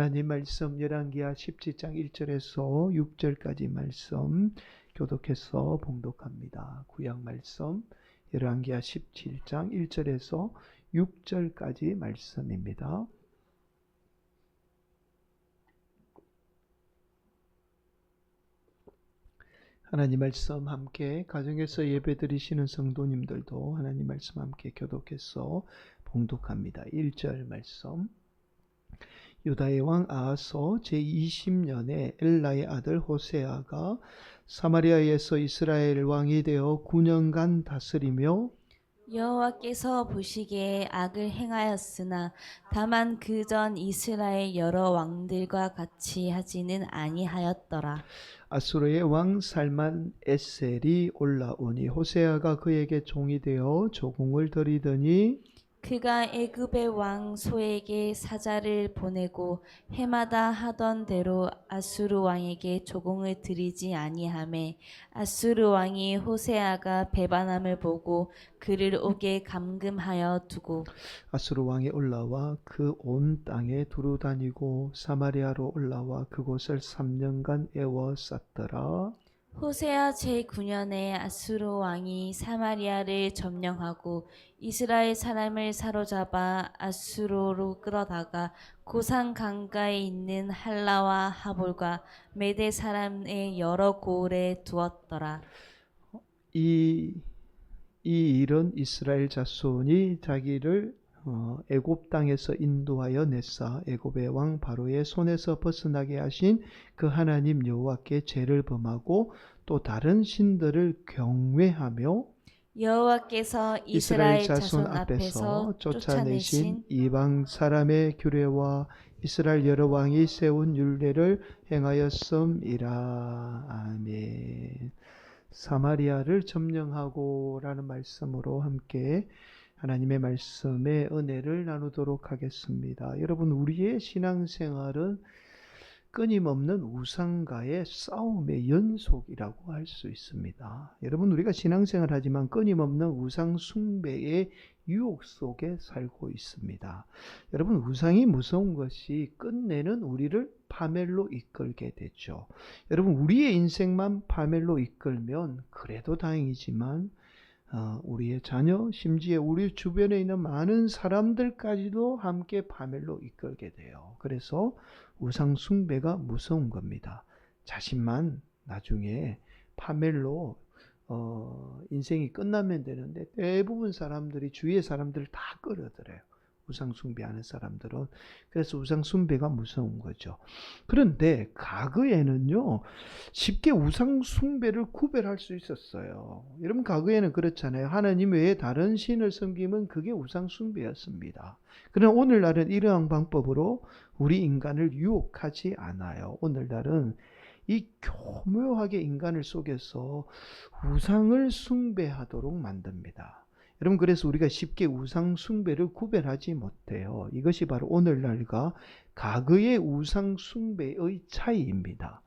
하나님 말씀 열왕기하 17장 1절에서 6절까지 말씀 교독해서 봉독합니다. 구약 말씀 열왕기하 17장 1절에서 6절까지 말씀입니다. 하나님 말씀 함께 가정에서 예배드리시는 성도님들도 하나님 말씀 함께 교독해서 봉독합니다. 1절 말씀. 유다의 왕 아하서 제20년에 엘라의 아들 호세아가 사마리아에서 이스라엘 왕이 되어 9년간 다스리며 여호와께서 보시기에 악을 행하였으나 다만 그전 이스라엘 여러 왕들과 같이 하지는 아니하였더라. 아수르의 왕 살만 에셀이 올라오니 호세아가 그에게 종이 되어 조공을 드리더니 그가 애굽의 왕 소에게 사자를 보내고 해마다 하던 대로 아수르 왕에게 조공을 드리지 아니하매 아수르 왕이 호세아가 배반함을 보고 그를 오게 감금하여 두고 아수르 왕이 올라와 그 온 땅에 두루 다니고 사마리아로 올라와 그곳을 3년간 에워쌌더라. 호세아 제9년에 아수르 왕이 사마리아를 점령하고 이스라엘 사람을 사로잡아 아수르로 끌어다가 고산 강가에 있는 할라와 하볼과 메대 사람의 여러 고을에 두었더라. 이 일은 이스라엘 자손이 자기를 애굽 땅에서 인도하여 내사 애굽의 왕 바로의 손에서 벗어나게 하신 그 하나님 여호와께 죄를 범하고 또 다른 신들을 경외하며 여호와께서 이스라엘 자손 앞에서 쫓아내신 이방 사람의 규례와 이스라엘 여러 왕이 세운 율례를 행하였음이라. 아멘. 사마리아를 점령하고 라는 말씀으로 함께 하나님의 말씀의 은혜를 나누도록 하겠습니다. 여러분, 우리의 신앙생활은 끊임없는 우상과의 싸움의 연속이라고 할 수 있습니다. 여러분, 우리가 신앙생활 하지만 끊임없는 우상 숭배의 유혹 속에 살고 있습니다. 여러분, 우상이 무서운 것이 끝내는 우리를 파멸로 이끌게 되죠. 여러분, 우리의 인생만 파멸로 이끌면 그래도 다행이지만 우리의 자녀, 심지어 우리 주변에 있는 많은 사람들까지도 함께 파멸로 이끌게 돼요. 그래서 우상 숭배가 무서운 겁니다. 자신만 나중에 파멸로 인생이 끝나면 되는데 대부분 사람들이 주위의 사람들을 다 끌어들여요. 우상 숭배하는 사람들은. 그래서 우상 숭배가 무서운 거죠. 그런데 과거에는요, 쉽게 우상 숭배를 구별할 수 있었어요. 여러분, 과거에는 그렇잖아요. 하나님 외에 다른 신을 섬기면 그게 우상 숭배였습니다. 그러나 오늘날은 이러한 방법으로 우리 인간을 유혹하지 않아요. 오늘날은 이 교묘하게 인간을 속여서 우상을 숭배하도록 만듭니다. 여러분, 그래서 우리가 쉽게 우상 숭배를 구별하지 못해요. 이것이 바로 오늘날과 과거의 우상 숭배의 차이입니다.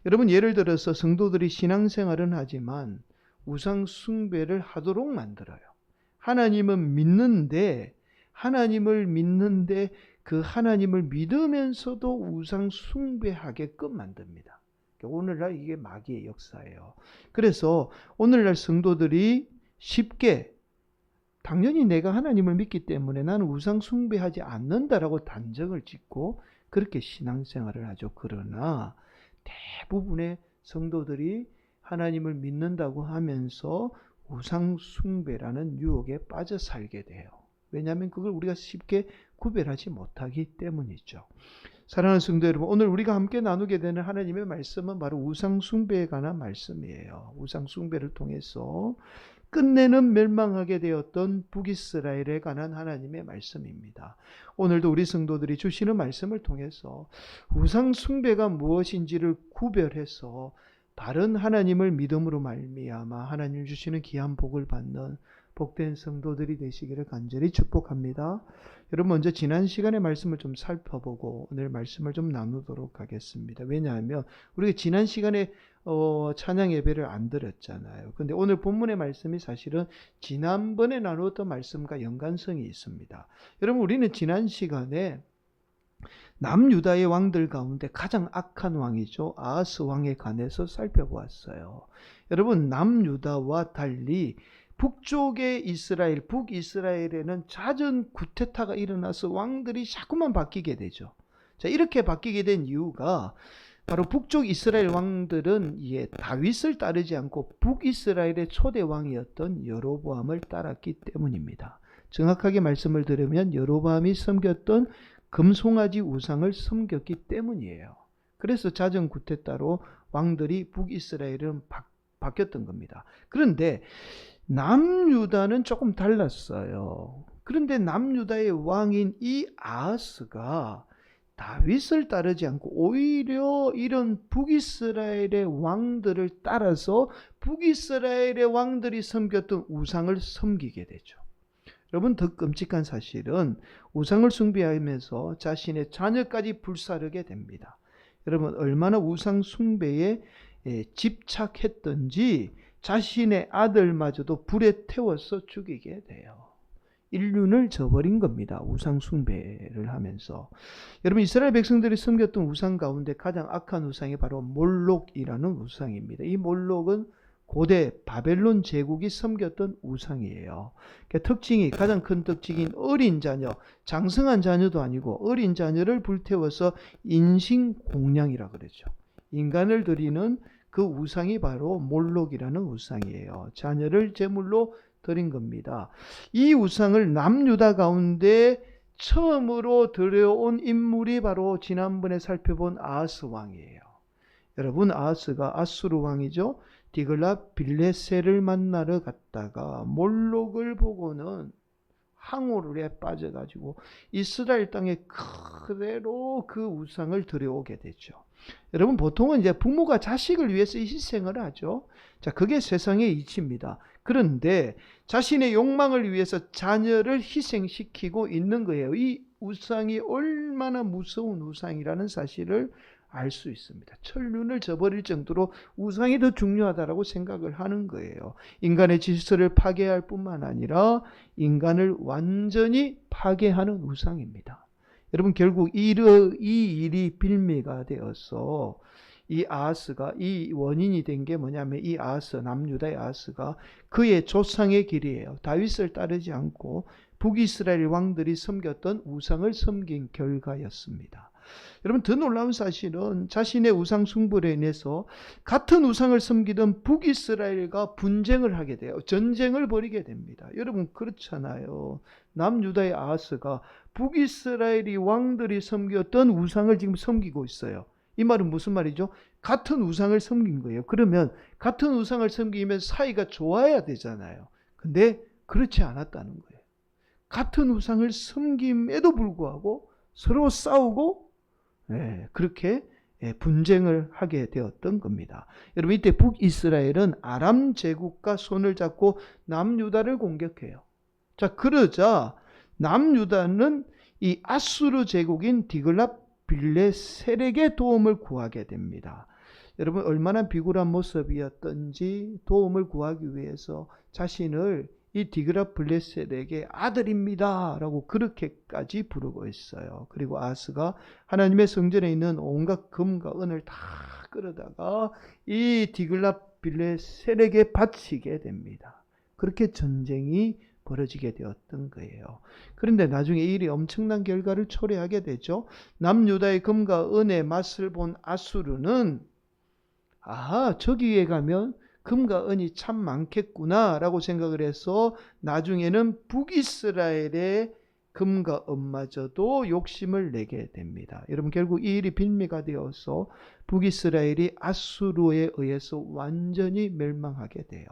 여러분, 예를 들어서 성도들이 신앙생활은 하지만 우상 숭배를 하도록 만들어요. 하나님은 믿는데 그 하나님을 믿으면서도 우상 숭배하게끔 만듭니다. 오늘날 이게 마귀의 역사예요. 그래서 오늘날 성도들이 쉽게 당연히 내가 하나님을 믿기 때문에 나는 우상 숭배하지 않는다라고 단정을 짓고 그렇게 신앙생활을 하죠. 그러나 대부분의 성도들이 하나님을 믿는다고 하면서 우상 숭배라는 유혹에 빠져 살게 돼요. 왜냐하면 그걸 우리가 쉽게 구별하지 못하기 때문이죠. 사랑하는 성도 여러분, 오늘 우리가 함께 나누게 되는 하나님의 말씀은 바로 우상 숭배에 관한 말씀이에요. 우상 숭배를 통해서 끝내는 멸망하게 되었던 북이스라엘에 관한 하나님의 말씀입니다. 오늘도 우리 성도들이 주시는 말씀을 통해서 우상 숭배가 무엇인지를 구별해서 바른 하나님을 믿음으로 말미암아 하나님 주시는 귀한 복을 받는 복된 성도들이 되시기를 간절히 축복합니다. 여러분, 먼저 지난 시간의 말씀을 좀 살펴보고 오늘 말씀을 좀 나누도록 하겠습니다. 왜냐하면 우리가 지난 시간에 찬양 예배를 안 드렸잖아요. 근데 오늘 본문의 말씀이 사실은 지난번에 나누었던 말씀과 연관성이 있습니다. 여러분, 우리는 지난 시간에 남유다의 왕들 가운데 가장 악한 왕이죠. 아하스 왕에 관해서 살펴보았어요. 여러분, 남유다와 달리 북쪽의 이스라엘, 북이스라엘에는 잦은 쿠데타가 일어나서 왕들이 자꾸만 바뀌게 되죠. 자, 이렇게 바뀌게 된 이유가 바로 북쪽 이스라엘 왕들은 다윗을 따르지 않고 북이스라엘의 초대 왕이었던 여로보암을 따랐기 때문입니다. 정확하게 말씀을 드리면 여로보암이 섬겼던 금송아지 우상을 섬겼기 때문이에요. 그래서 잦은 쿠데타로 왕들이 북이스라엘은 바뀌었던 겁니다. 그런데 남유다는 조금 달랐어요. 그런데 남유다의 왕인 이 아하스가 다윗을 따르지 않고 오히려 이런 북이스라엘의 왕들을 따라서 북이스라엘의 왕들이 섬겼던 우상을 섬기게 되죠. 여러분, 더 끔찍한 사실은 우상을 숭배하면서 자신의 자녀까지 불사르게 됩니다. 여러분, 얼마나 우상 숭배에 집착했던지 자신의 아들마저도 불에 태워서 죽이게 돼요. 인륜을 저버린 겁니다. 우상 숭배를 하면서. 여러분, 이스라엘 백성들이 섬겼던 우상 가운데 가장 악한 우상이 바로 몰록이라는 우상입니다. 이 몰록은 고대 바벨론 제국이 섬겼던 우상이에요. 그러니까 가장 큰 특징인 어린 자녀, 장성한 자녀도 아니고 어린 자녀를 불태워서 인신공양이라 그러죠. 인간을 드리는 그 우상이 바로 몰록이라는 우상이에요. 자녀를 제물로 드린 겁니다. 이 우상을 남유다 가운데 처음으로 들여온 인물이 바로 지난번에 살펴본 아하스 왕이에요. 여러분, 아하스가 아수르 왕이죠. 디글랏 빌레셀을 만나러 갔다가 몰록을 보고는 항우에 빠져가지고 이스라엘 땅에 그대로 그 우상을 들여오게 되죠. 여러분, 보통은 이제 부모가 자식을 위해서 희생을 하죠. 자, 그게 세상의 이치입니다. 그런데 자신의 욕망을 위해서 자녀를 희생시키고 있는 거예요. 이 우상이 얼마나 무서운 우상이라는 사실을 알 수 있습니다. 천륜을 저버릴 정도로 우상이 더 중요하다고 생각을 하는 거예요. 인간의 질서를 파괴할 뿐만 아니라 인간을 완전히 파괴하는 우상입니다. 여러분, 결국 이 일이 빌미가 되어서 이 아하스가, 이 원인이 된 게 뭐냐면 이 아하스, 남유다의 아하스가 그의 조상의 길이에요. 다윗을 따르지 않고 북이스라엘 왕들이 섬겼던 우상을 섬긴 결과였습니다. 여러분, 더 놀라운 사실은 자신의 우상 숭배로 인해서 같은 우상을 섬기던 북이스라엘과 분쟁을 하게 돼요. 전쟁을 벌이게 됩니다. 여러분, 그렇잖아요. 남유다의 아하스가 북이스라엘이 왕들이 섬겼던 우상을 지금 섬기고 있어요. 이 말은 무슨 말이죠? 같은 우상을 섬긴 거예요. 그러면 같은 우상을 섬기면 사이가 좋아야 되잖아요. 근데 그렇지 않았다는 거예요. 같은 우상을 섬김에도 불구하고 서로 싸우고 그렇게 분쟁을 하게 되었던 겁니다. 여러분, 이때 북이스라엘은 아람 제국과 손을 잡고 남유다를 공격해요. 자, 그러자 남유다는 이 아수르 제국인 디글랏 빌레셀에게 도움을 구하게 됩니다. 여러분, 얼마나 비굴한 모습이었던지 도움을 구하기 위해서 자신을 이 디글랏 빌레셀에게 아들입니다 라고 그렇게까지 부르고 있어요. 그리고 아하스가 하나님의 성전에 있는 온갖 금과 은을 다 끌어다가 이 디글랏 빌레셀에게 바치게 됩니다. 그렇게 전쟁이 벌어지게 되었던 거예요. 그런데 나중에 이 일이 엄청난 결과를 초래하게 되죠. 남유다의 금과 은의 맛을 본 아수르는 저기에 가면 금과 은이 참 많겠구나 라고 생각을 해서 나중에는 북이스라엘의 금과 은마저도 욕심을 내게 됩니다. 여러분, 결국 이 일이 빌미가 되어서 북이스라엘이 아수르에 의해서 완전히 멸망하게 돼요.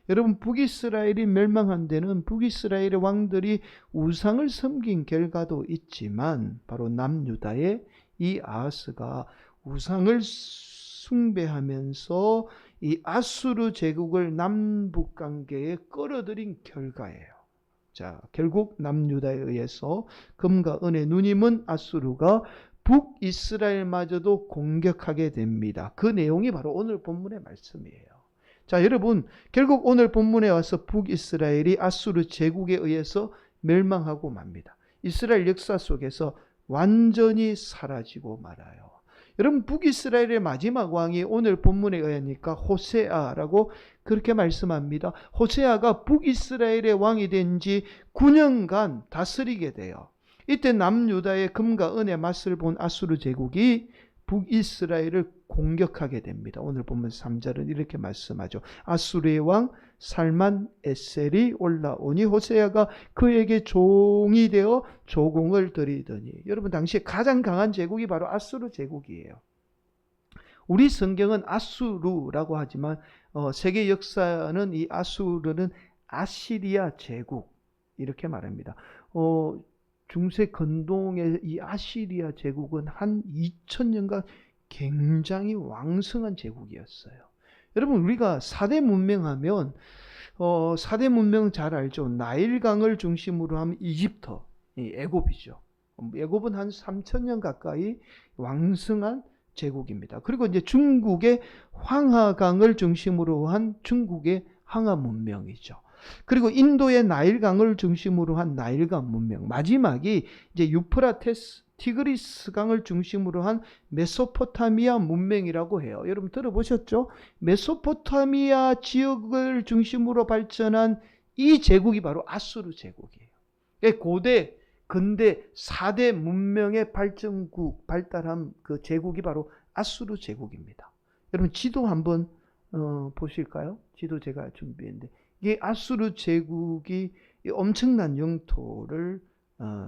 여러분, 북이스라엘이 멸망한 데는 북이스라엘의 왕들이 우상을 섬긴 결과도 있지만 바로 남유다의 이 아하스가 우상을 숭배하면서 이 아수르 제국을 남북 관계에 끌어들인 결과예요. 자, 결국 남유다에 의해서 금과 은의 눈이 먼 아수르가 북이스라엘마저도 공격하게 됩니다. 그 내용이 바로 오늘 본문의 말씀이에요. 자, 여러분, 결국 오늘 본문에 와서 북이스라엘이 아수르 제국에 의해서 멸망하고 맙니다. 이스라엘 역사 속에서 완전히 사라지고 말아요. 여러분, 북이스라엘의 마지막 왕이 오늘 본문에 의하니까 호세아라고 그렇게 말씀합니다. 호세아가 북이스라엘의 왕이 된 지 9년간 다스리게 돼요. 이때 남유다의 금과 은의 맛을 본 아수르 제국이 북이스라엘을 공격하게 됩니다. 오늘 본문 3절은 이렇게 말씀하죠. 아수르의 왕 살만 에셀이 올라오니 호세아가 그에게 종이 되어 조공을 드리더니. 여러분, 당시에 가장 강한 제국이 바로 아수르 제국이에요. 우리 성경은 아수르라고 하지만 세계 역사는 이 아수르는 아시리아 제국 이렇게 말합니다. 중세 근동의 이 아시리아 제국은 한 2000년간 굉장히 왕성한 제국이었어요. 여러분, 우리가 4대 문명하면 4대 문명 잘 알죠. 나일강을 중심으로 하면 이집트, 애굽이죠. 애굽은 한 3000년 가까이 왕성한 제국입니다. 그리고 이제 중국의 황하강을 중심으로 한 중국의 황하 문명이죠. 그리고 인도의 나일강을 중심으로 한 나일강 문명. 마지막이 이제 유프라테스, 티그리스 강을 중심으로 한 메소포타미아 문명이라고 해요. 여러분 들어보셨죠? 메소포타미아 지역을 중심으로 발전한 이 제국이 바로 아수르 제국이에요. 고대, 근대 4대 문명의 발달한 그 제국이 바로 아수르 제국입니다. 여러분 지도 한번 보실까요? 지도 제가 준비했는데 이 아수르 제국이 엄청난 영토를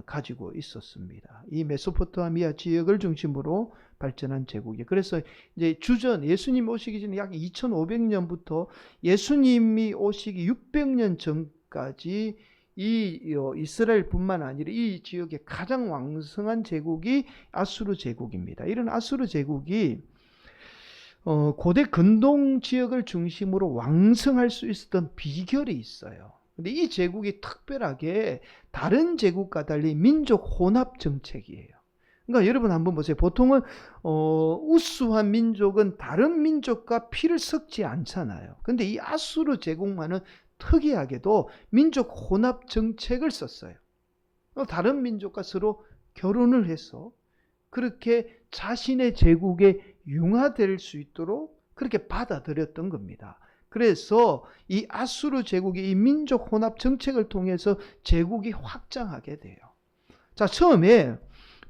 가지고 있었습니다. 이 메소포타미아 지역을 중심으로 발전한 제국이. 그래서 이제 주전 예수님 오시기 전에 약 2500년부터 예수님이 오시기 600년 전까지 이 이스라엘뿐만 아니라 이 지역의 가장 왕성한 제국이 아수르 제국입니다. 이런 아수르 제국이 고대 근동 지역을 중심으로 왕성할 수 있었던 비결이 있어요. 근데 이 제국이 특별하게 다른 제국과 달리 민족 혼합 정책이에요. 그러니까 여러분 한번 보세요. 보통은 우수한 민족은 다른 민족과 피를 섞지 않잖아요. 근데 이 아수르 제국만은 특이하게도 민족 혼합 정책을 썼어요. 다른 민족과 서로 결혼을 해서 그렇게 자신의 제국에 융화될 수 있도록 그렇게 받아들였던 겁니다. 그래서 이 아수르 제국이 이 민족 혼합 정책을 통해서 제국이 확장하게 돼요. 자, 처음에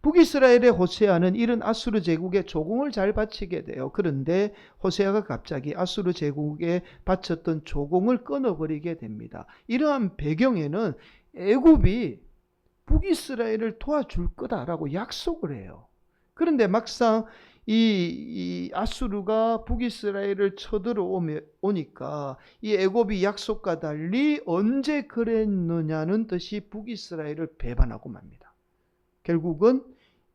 북이스라엘의 호세아는 이런 아수르 제국에 조공을 잘 바치게 돼요. 그런데 호세아가 갑자기 아수르 제국에 바쳤던 조공을 끊어버리게 됩니다. 이러한 배경에는 애굽이 북이스라엘을 도와줄 거다라고 약속을 해요. 그런데 막상 이 아수르가 북이스라엘을 쳐들어오니까 이 애굽이 약속과 달리 언제 그랬느냐는 듯이 북이스라엘을 배반하고 맙니다. 결국은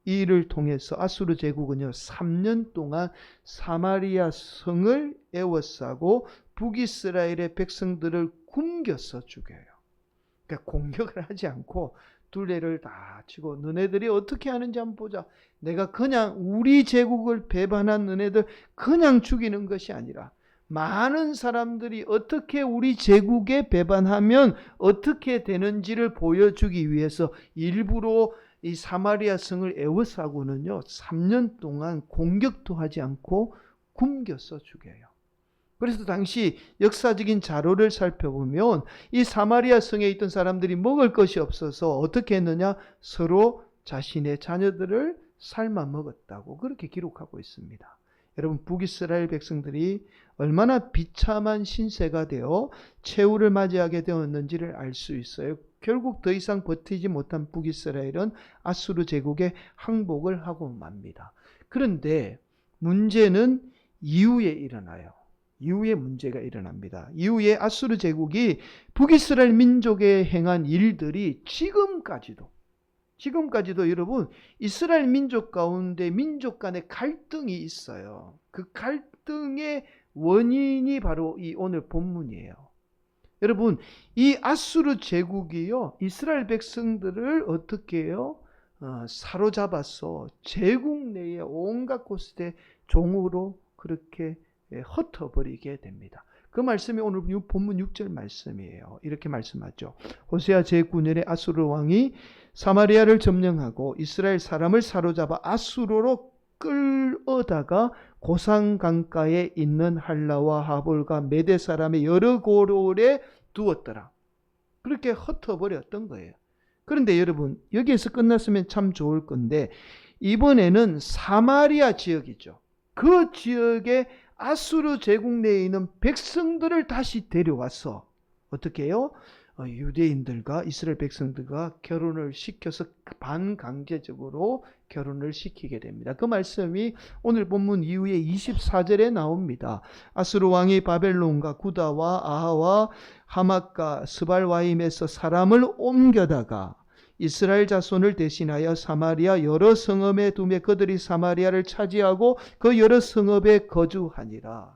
이를 통해서 아수르 제국은요 3년 동안 사마리아 성을 에워싸고 북이스라엘의 백성들을 굶겨서 죽여요. 그러니까 공격을 하지 않고 둘레를 다 치고 너네들이 어떻게 하는지 한번 보자. 내가 그냥 우리 제국을 배반한 너네들 그냥 죽이는 것이 아니라 많은 사람들이 어떻게 우리 제국에 배반하면 어떻게 되는지를 보여주기 위해서 일부러 이 사마리아 성을 에워싸고는요 3년 동안 공격도 하지 않고 굶겨서 죽여요. 그래서 당시 역사적인 자료를 살펴보면 이 사마리아 성에 있던 사람들이 먹을 것이 없어서 어떻게 했느냐? 서로 자신의 자녀들을 삶아 먹었다고 그렇게 기록하고 있습니다. 여러분 북이스라엘 백성들이 얼마나 비참한 신세가 되어 최후를 맞이하게 되었는지를 알 수 있어요. 결국 더 이상 버티지 못한 북이스라엘은 아수르 제국에 항복을 하고 맙니다. 그런데 문제는 이후에 일어나요. 이후에 문제가 일어납니다. 이후에 아수르 제국이 북이스라엘 민족에 행한 일들이 지금까지도 여러분 이스라엘 민족 가운데 민족 간의 갈등이 있어요. 그 갈등의 원인이 바로 이 오늘 본문이에요. 여러분 이 아수르 제국이요 이스라엘 백성들을 어떻게 해요? 사로잡아서 제국 내에 온갖 곳에 종으로 그렇게 흩어버리게 됩니다. 그 말씀이 오늘 본문 6절 말씀이에요. 이렇게 말씀하죠. 호세아 제9년에 아수르 왕이 사마리아를 점령하고 이스라엘 사람을 사로잡아 아수르로 끌어다가 고산 강가에 있는 할라와 하볼과 메대 사람의 여러 고을에 두었더라. 그렇게 흩어버렸던 거예요. 그런데 여러분, 여기에서 끝났으면 참 좋을 건데 이번에는 사마리아 지역이죠. 그 지역에 아수르 제국 내에 있는 백성들을 다시 데려와서 어떻게 해요? 유대인들과 이스라엘 백성들과 결혼을 시켜서 반강제적으로 결혼을 시키게 됩니다. 그 말씀이 오늘 본문 이후에 24절에 나옵니다. 아수르 왕이 바벨론과 구다와 아하와 하맛과 스발와임에서 사람을 옮겨다가 이스라엘 자손을 대신하여 사마리아 여러 성읍에 두매 그들이 사마리아를 차지하고 그 여러 성읍에 거주하니라.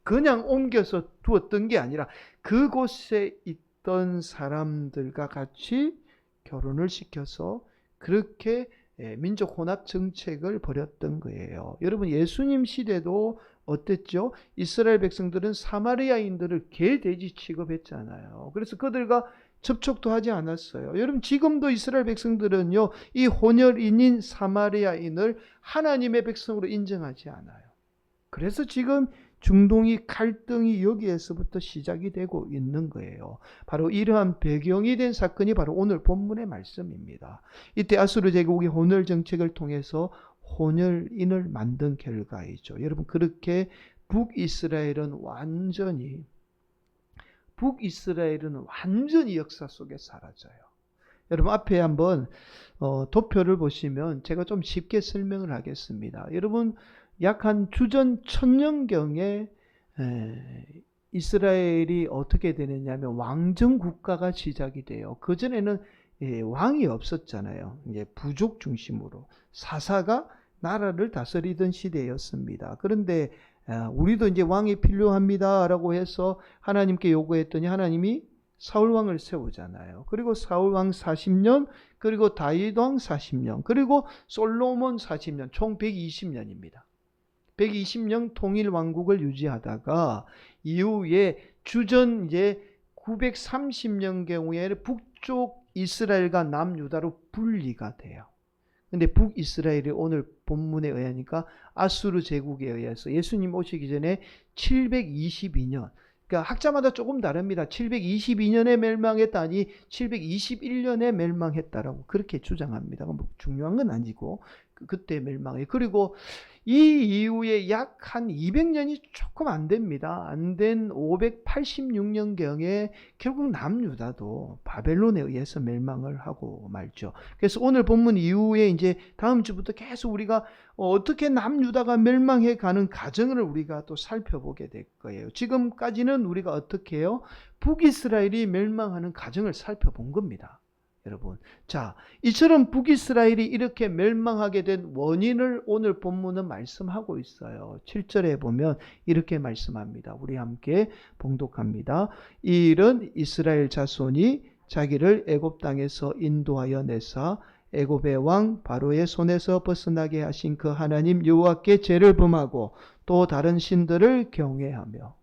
그냥 옮겨서 두었던 게 아니라 그곳에 있던 사람들과 같이 결혼을 시켜서 그렇게 민족 혼합 정책을 벌였던 거예요. 여러분, 예수님 시대도 어땠죠? 이스라엘 백성들은 사마리아인들을 개, 돼지 취급했잖아요. 그래서 그들과 접촉도 하지 않았어요. 여러분, 지금도 이스라엘 백성들은요, 이 혼혈인인 사마리아인을 하나님의 백성으로 인정하지 않아요. 그래서 지금 중동이 갈등이 여기에서부터 시작이 되고 있는 거예요. 바로 이러한 배경이 된 사건이 바로 오늘 본문의 말씀입니다. 이때 아수르 제국이 혼혈 정책을 통해서 혼혈인을 만든 결과이죠. 여러분, 그렇게 북이스라엘은 완전히 역사 속에 사라져요. 여러분, 앞에 한번 도표를 보시면 제가 좀 쉽게 설명을 하겠습니다. 여러분, 약 한 주전 1000년경에 이스라엘이 어떻게 되느냐면 왕정 국가가 시작이 돼요. 그전에는 왕이 없었잖아요. 이제 부족 중심으로 사사가 나라를 다스리던 시대였습니다. 그런데 우리도 이제 왕이 필요합니다라고 해서 하나님께 요구했더니 하나님이 사울왕을 세우잖아요. 그리고 사울왕 40년, 그리고 다윗왕 40년, 그리고 솔로몬 40년, 총 120년입니다. 120년 통일 왕국을 유지하다가 이후에 주전 이제 930년 경우에 북쪽 이스라엘과 남유다로 분리가 돼요. 근데 북이스라엘이 오늘 본문에 의하니까 아수르 제국에 의해서 예수님 오시기 전에 722년, 그러니까 학자마다 조금 다릅니다. 722년에 멸망했다니 721년에 멸망했다라고 그렇게 주장합니다. 뭐 중요한 건 아니고 그때 멸망해. 그리고 이 이후에 약 한 200년이 조금 안 됩니다. 안 된 586년경에 결국 남유다도 바벨론에 의해서 멸망을 하고 말죠. 그래서 오늘 본문 이후에 이제 다음 주부터 계속 우리가 어떻게 남유다가 멸망해 가는 과정을 우리가 또 살펴보게 될 거예요. 지금까지는 우리가 어떻게 해요? 북이스라엘이 멸망하는 과정을 살펴본 겁니다. 여러분, 자, 이처럼 북이스라엘이 이렇게 멸망하게 된 원인을 오늘 본문은 말씀하고 있어요. 7절에 보면 이렇게 말씀합니다. 우리 함께 봉독합니다. 이 일은 이스라엘 자손이 자기를 애굽 땅에서 인도하여 내사 애굽의 왕 바로의 손에서 벗어나게 하신 그 하나님 여호와께 죄를 범하고 또 다른 신들을 경외하며.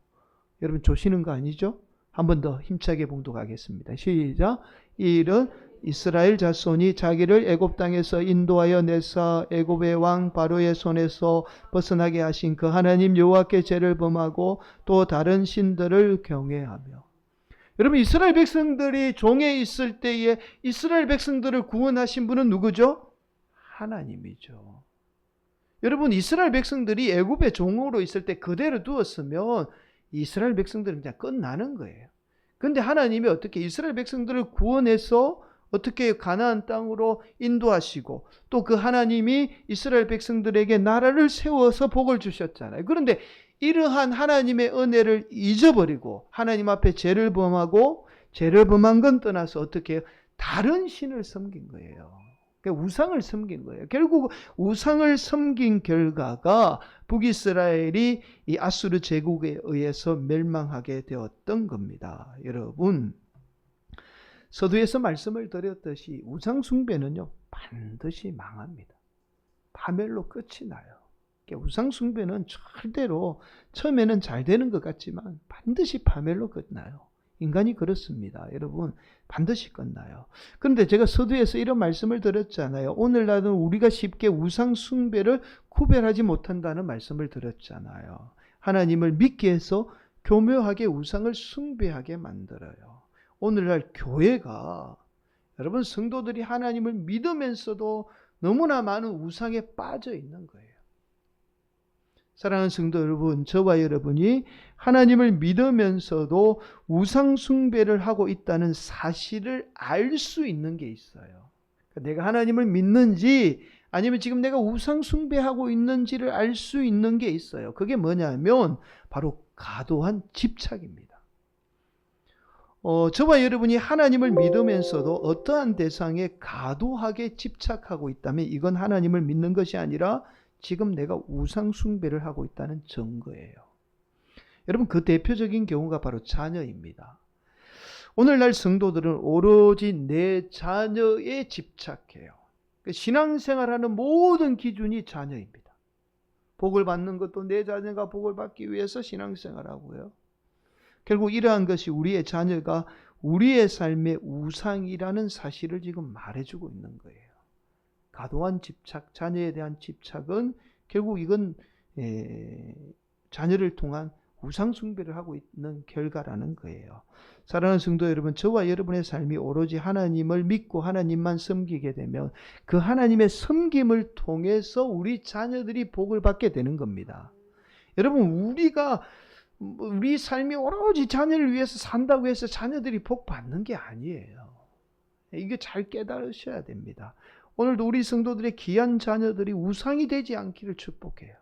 여러분, 조시는 거 아니죠? 한 번 더 힘차게 봉독하겠습니다. 시작. 이 일은 이스라엘 자손이 자기를 애굽 땅에서 인도하여 내사 애굽의 왕 바로의 손에서 벗어나게 하신 그 하나님 여호와께 죄를 범하고 또 다른 신들을 경외하며. 여러분, 이스라엘 백성들이 종에 있을 때에 이스라엘 백성들을 구원하신 분은 누구죠? 하나님이죠. 여러분, 이스라엘 백성들이 애굽의 종으로 있을 때 그대로 두었으면 이스라엘 백성들은 그냥 끝나는 거예요. 그런데 하나님이 어떻게 이스라엘 백성들을 구원해서 어떻게 가나안 땅으로 인도하시고 또 그 하나님이 이스라엘 백성들에게 나라를 세워서 복을 주셨잖아요. 그런데 이러한 하나님의 은혜를 잊어버리고 하나님 앞에 죄를 범하고 죄를 범한 건 떠나서 어떻게 해요? 다른 신을 섬긴 거예요. 그러니까 우상을 섬긴 거예요. 결국 우상을 섬긴 결과가 북이스라엘이 이 아수르 제국에 의해서 멸망하게 되었던 겁니다. 여러분, 서두에서 말씀을 드렸듯이 우상 숭배는요 반드시 망합니다. 파멸로 끝이 나요. 우상 숭배는 절대로 처음에는 잘 되는 것 같지만 반드시 파멸로 끝나요. 인간이 그렇습니다. 여러분, 반드시 끝나요. 그런데 제가 서두에서 이런 말씀을 드렸잖아요. 오늘날은 우리가 쉽게 우상 숭배를 구별하지 못한다는 말씀을 드렸잖아요. 하나님을 믿게 해서 교묘하게 우상을 숭배하게 만들어요. 오늘날 교회가, 여러분, 성도들이 하나님을 믿으면서도 너무나 많은 우상에 빠져 있는 거예요. 사랑하는 성도 여러분, 저와 여러분이 하나님을 믿으면서도 우상 숭배를 하고 있다는 사실을 알 수 있는 게 있어요. 내가 하나님을 믿는지 아니면 지금 내가 우상 숭배하고 있는지를 알 수 있는 게 있어요. 그게 뭐냐면 바로 과도한 집착입니다. 저와 여러분이 하나님을 믿으면서도 어떠한 대상에 과도하게 집착하고 있다면 이건 하나님을 믿는 것이 아니라 지금 내가 우상 숭배를 하고 있다는 증거예요. 여러분, 그 대표적인 경우가 바로 자녀입니다. 오늘날 성도들은 오로지 내 자녀에 집착해요. 신앙생활하는 모든 기준이 자녀입니다. 복을 받는 것도 내 자녀가 복을 받기 위해서 신앙생활하고요. 결국 이러한 것이 우리의 자녀가 우리의 삶의 우상이라는 사실을 지금 말해주고 있는 거예요. 과도한 집착, 자녀에 대한 집착은 결국 이건 자녀를 통한 우상 숭배를 하고 있는 결과라는 거예요. 사랑하는 성도 여러분, 저와 여러분의 삶이 오로지 하나님을 믿고 하나님만 섬기게 되면 그 하나님의 섬김을 통해서 우리 자녀들이 복을 받게 되는 겁니다. 여러분, 우리 삶이 오로지 자녀를 위해서 산다고 해서 자녀들이 복 받는 게 아니에요. 이게 잘 깨달으셔야 됩니다. 오늘도 우리 성도들의 귀한 자녀들이 우상이 되지 않기를 축복해요.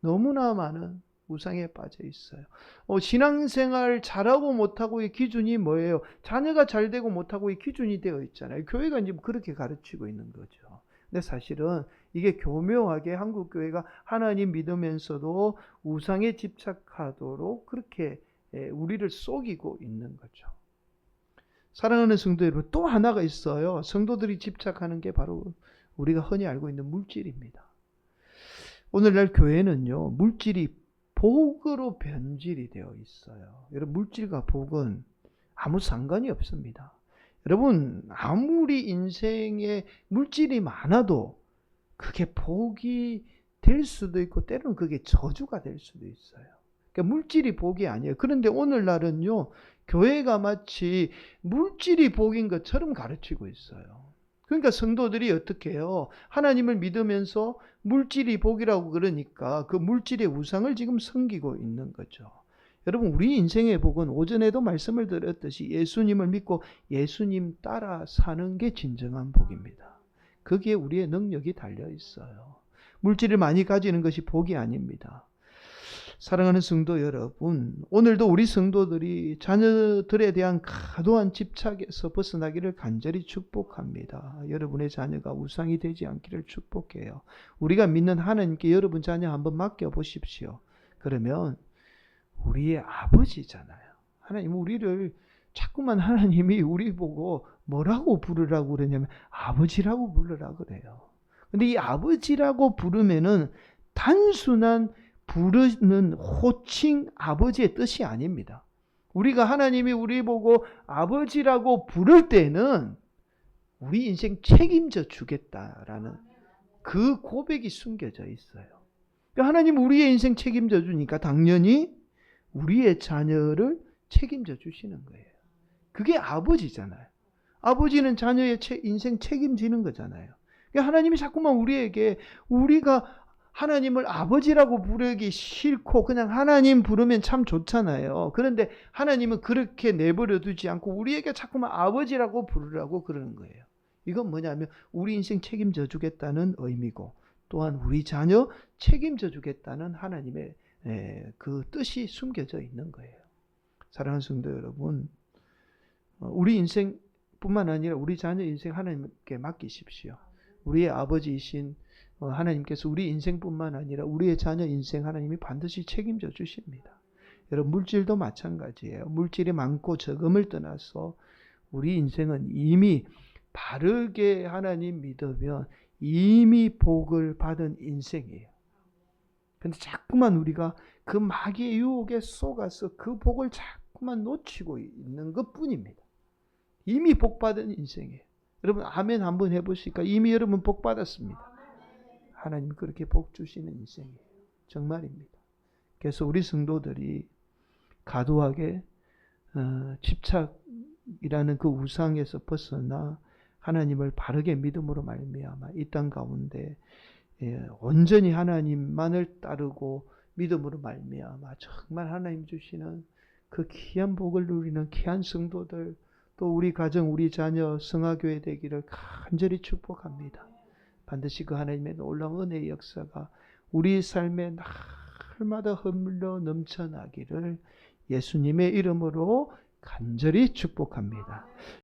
너무나 많은 우상에 빠져 있어요. 신앙생활 잘하고 못하고의 기준이 뭐예요? 자녀가 잘 되고 못하고의 기준이 되어 있잖아요. 교회가 이제 그렇게 가르치고 있는 거죠. 근데 사실은 이게 교묘하게 한국교회가 하나님 믿으면서도 우상에 집착하도록 그렇게 우리를 속이고 있는 거죠. 사랑하는 성도 여러분, 또 하나가 있어요. 성도들이 집착하는 게 바로 우리가 흔히 알고 있는 물질입니다. 오늘날 교회는요, 물질이 복으로 변질이 되어 있어요. 여러분, 물질과 복은 아무 상관이 없습니다. 여러분, 아무리 인생에 물질이 많아도 그게 복이 될 수도 있고 때로는 그게 저주가 될 수도 있어요. 그러니까 물질이 복이 아니에요. 그런데 오늘날은요, 교회가 마치 물질이 복인 것처럼 가르치고 있어요. 그러니까 성도들이 어떻게 해요? 하나님을 믿으면서 물질이 복이라고 그러니까 그 물질의 우상을 지금 섬기고 있는 거죠. 여러분, 우리 인생의 복은 오전에도 말씀을 드렸듯이 예수님을 믿고 예수님 따라 사는 게 진정한 복입니다. 거기에 우리의 능력이 달려 있어요. 물질을 많이 가지는 것이 복이 아닙니다. 사랑하는 성도 여러분, 오늘도 우리 성도들이 자녀들에 대한 과도한 집착에서 벗어나기를 간절히 축복합니다. 여러분의 자녀가 우상이 되지 않기를 축복해요. 우리가 믿는 하나님께 여러분 자녀 한번 맡겨보십시오. 그러면 우리의 아버지잖아요. 하나님, 우리를 자꾸만 하나님이 우리 보고 뭐라고 부르라고 그러냐면 아버지라고 부르라 그래요. 근데 이 아버지라고 부르면은 단순한 부르는 호칭 아버지의 뜻이 아닙니다. 우리가 하나님이 우리 보고 아버지라고 부를 때는 우리 인생 책임져 주겠다라는 그 고백이 숨겨져 있어요. 하나님 우리의 인생 책임져 주니까 당연히 우리의 자녀를 책임져 주시는 거예요. 그게 아버지잖아요. 아버지는 자녀의 인생 책임지는 거잖아요. 하나님이 자꾸만 우리에게 우리가 하나님을 아버지라고 부르기 싫고 그냥 하나님 부르면 참 좋잖아요. 그런데 하나님은 그렇게 내버려 두지 않고 우리에게 자꾸만 아버지라고 부르라고 그러는 거예요. 이건 뭐냐면 우리 인생 책임져 주겠다는 의미고 또한 우리 자녀 책임져 주겠다는 하나님의 그 뜻이 숨겨져 있는 거예요. 사랑하는 성도 여러분, 우리 인생뿐만 아니라 우리 자녀 인생 하나님께 맡기십시오. 우리의 아버지이신 하나님께서 우리 인생뿐만 아니라 우리의 자녀 인생 하나님이 반드시 책임져 주십니다. 여러분, 물질도 마찬가지예요. 물질이 많고 적음을 떠나서 우리 인생은 이미 바르게 하나님 믿으면 이미 복을 받은 인생이에요. 근데 자꾸만 우리가 그 마귀의 유혹에 속아서 그 복을 자꾸만 놓치고 있는 것뿐입니다. 이미 복받은 인생이에요. 여러분 아멘 한번 해보실까? 이미 여러분 복받았습니다. 하나님 그렇게 복 주시는 인생이에요. 정말입니다. 그래서 우리 성도들이 과도하게 집착이라는 그 우상에서 벗어나 하나님을 바르게 믿음으로 말미암아 이 땅 가운데 온전히 하나님만을 따르고 믿음으로 말미암아 정말 하나님 주시는 그 귀한 복을 누리는 귀한 성도들, 또 우리 가정, 우리 자녀 성화교회 되기를 간절히 축복합니다. 반드시 그 하나님의 놀라운 은혜의 역사가 우리 삶에 날마다 흘러 넘쳐나기를 예수님의 이름으로 간절히 축복합니다.